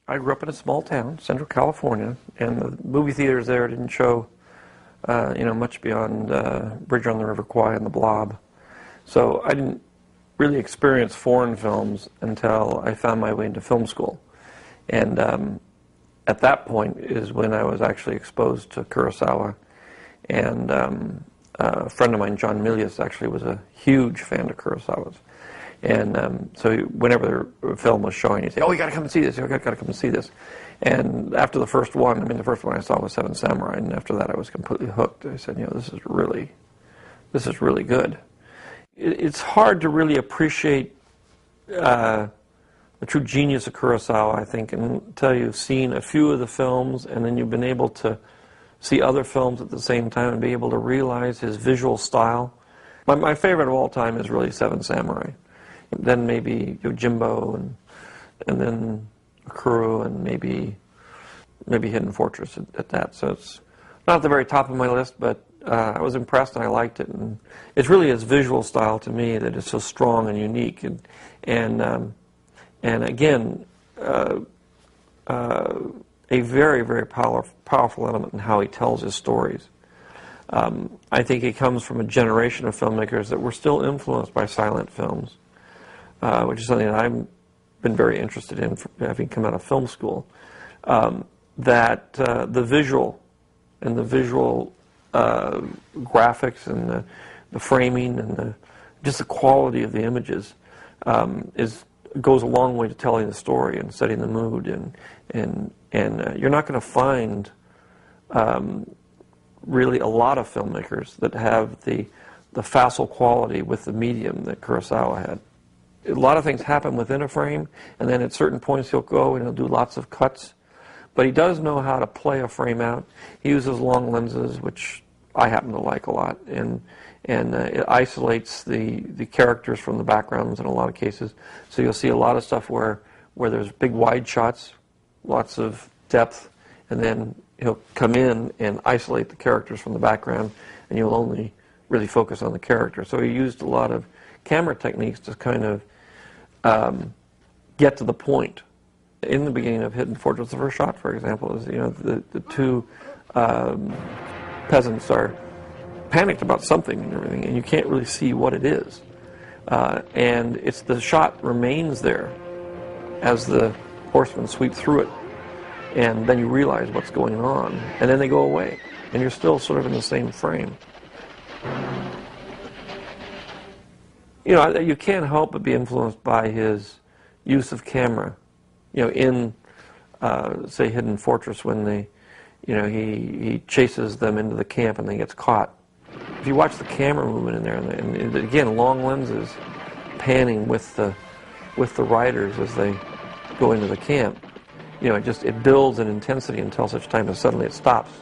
I grew up in a small town, Central California, and the movie theaters there didn't show, much beyond Bridge on the River Kwai and The Blob. So I didn't really experience foreign films until I found my way into film school. And at that point is when I was actually exposed to Kurosawa. And a friend of mine, John Milius, actually was a huge fan of Kurosawa's. And so whenever the film was showing, he'd say, "Oh, you got to come and see this. You got to come and see this." And after the first one, the first one I saw was Seven Samurai, and after that I was completely hooked. I said, this is really good. It's hard to really appreciate the true genius of Kurosawa, I think, until you've seen a few of the films, and then you've been able to see other films at the same time and be able to realize his visual style. My favorite of all time is really Seven Samurai. Then maybe Yojimbo, and then Akuru, and maybe Hidden Fortress at that. So it's not at the very top of my list, but I was impressed and I liked it. And it's really his visual style to me that is so strong and unique. And again, a very, very powerful element in how he tells his stories. I think he comes from a generation of filmmakers that were still influenced by silent films, which is something that I've been very interested in, having come out of film school. That the visual and the visual graphics and the framing and just the quality of the images goes a long way to telling the story and setting the mood. And you're not going to find really a lot of filmmakers that have the facile quality with the medium that Kurosawa had. A lot of things happen within a frame, and then at certain points he'll go and he'll do lots of cuts. But he does know how to play a frame out. He uses long lenses, which I happen to like a lot, and it isolates the characters from the backgrounds in a lot of cases. So you'll see a lot of stuff where there's big wide shots, lots of depth, and then he'll come in and isolate the characters from the background, and you'll only really focus on the character. So he used a lot of camera techniques to kind of get to the point. In the beginning of Hidden Fortress, the first shot, for example, is the two peasants are panicked about something and everything, and you can't really see what it is. And it's the shot remains there as the horsemen sweep through it, and then you realize what's going on, and then they go away, and you're still sort of in the same frame. You can't help but be influenced by his use of camera. In say Hidden Fortress, when he chases them into the camp and then gets caught. If you watch the camera movement in there, and again, long lenses panning with the riders as they go into the camp, it builds in intensity until such time as suddenly it stops,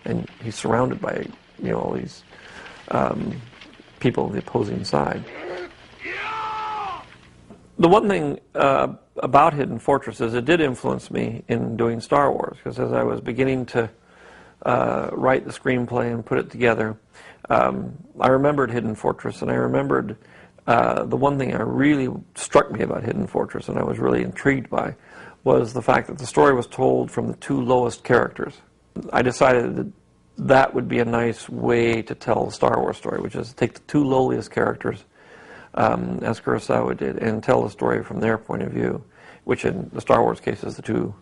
and he's surrounded by all these people on the opposing side. The one thing about Hidden Fortress is it did influence me in doing Star Wars, because as I was beginning to write the screenplay and put it together, I remembered Hidden Fortress, and I remembered the one thing that really struck me about Hidden Fortress, and I was really intrigued by, was the fact that the story was told from the two lowest characters. I decided that would be a nice way to tell the Star Wars story, which is to take the two lowliest characters, as Kurosawa did, and tell the story from their point of view, which in the Star Wars case is the two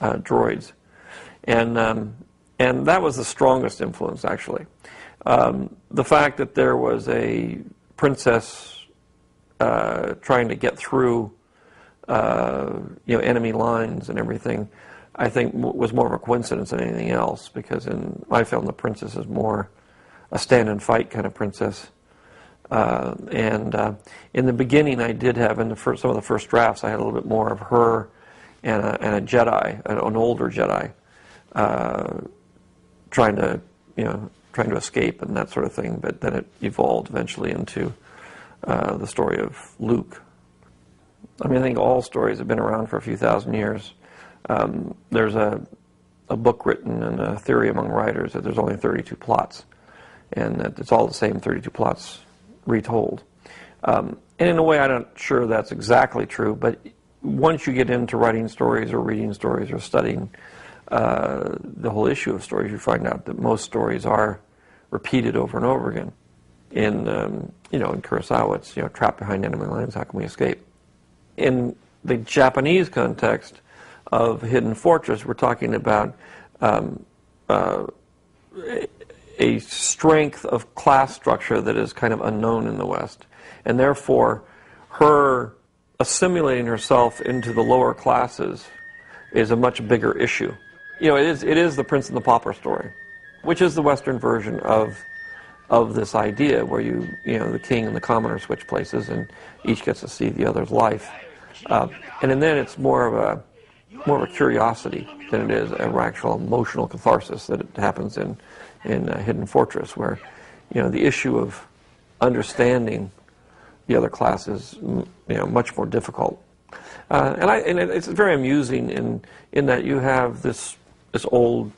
droids. And that was the strongest influence, actually. The fact that there was a princess trying to get through enemy lines and everything, I think was more of a coincidence than anything else, because in my film the princess is more a stand and fight kind of princess. In the beginning, I did have, some of the first drafts, I had a little bit more of her and a Jedi, an older Jedi, trying to escape and that sort of thing. But then it evolved eventually into the story of Luke. I think all stories have been around for a few thousand years. There's a book written and a theory among writers that there's only 32 plots, and that it's all the same 32 plots retold. And in a way, I'm not sure that's exactly true, but once you get into writing stories or reading stories or studying the whole issue of stories, you find out that most stories are repeated over and over again. In in Kurosawa, it's trapped behind enemy lines, how can we escape? In the Japanese context of Hidden Fortress, we're talking about a strength of class structure that is kind of unknown in the West, and therefore her assimilating herself into the lower classes is a much bigger issue. It is the Prince and the Pauper story, which is the Western version of this idea where the king and the commoner switch places and each gets to see the other's life, and then it's more of a curiosity than it is an actual emotional catharsis that it happens in Hidden Fortress, where the issue of understanding the other class is much more difficult, and it's very amusing in that you have this old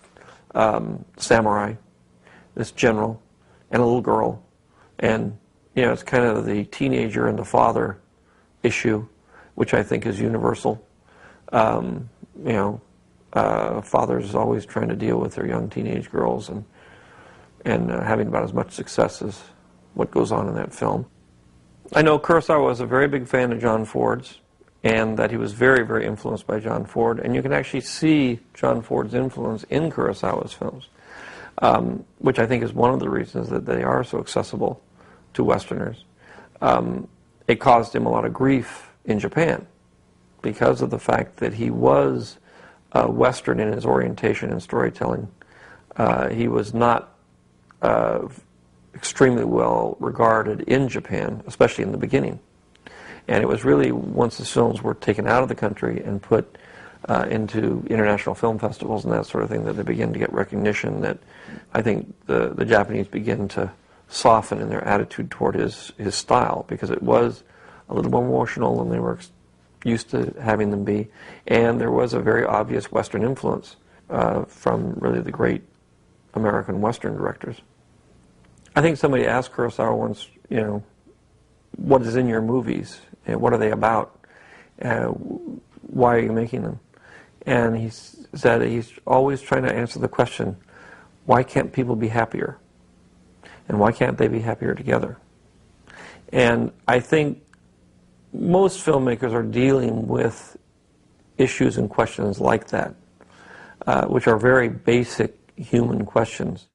samurai, this general, and a little girl, and it's kind of the teenager and the father issue, which I think is universal. Fathers always trying to deal with their young teenage girls and having about as much success as what goes on in that film. I know Kurosawa was a very big fan of John Ford's, and that he was very, very influenced by John Ford, and you can actually see John Ford's influence in Kurosawa's films, which I think is one of the reasons that they are so accessible to Westerners. It caused him a lot of grief in Japan because of the fact that he was Western in his orientation and storytelling. He was not extremely well regarded in Japan, especially in the beginning. And it was really once his films were taken out of the country and put into international film festivals and that sort of thing that they began to get recognition, that I think the Japanese begin to soften in their attitude toward his style, because it was a little more emotional than they were used to having them be. And there was a very obvious Western influence from really the great American Western directors. I think somebody asked Kurosawa once, what is in your movies? What are they about? Why are you making them? And he said he's always trying to answer the question, why can't people be happier? And why can't they be happier together? And I think most filmmakers are dealing with issues and questions like that, which are very basic human questions.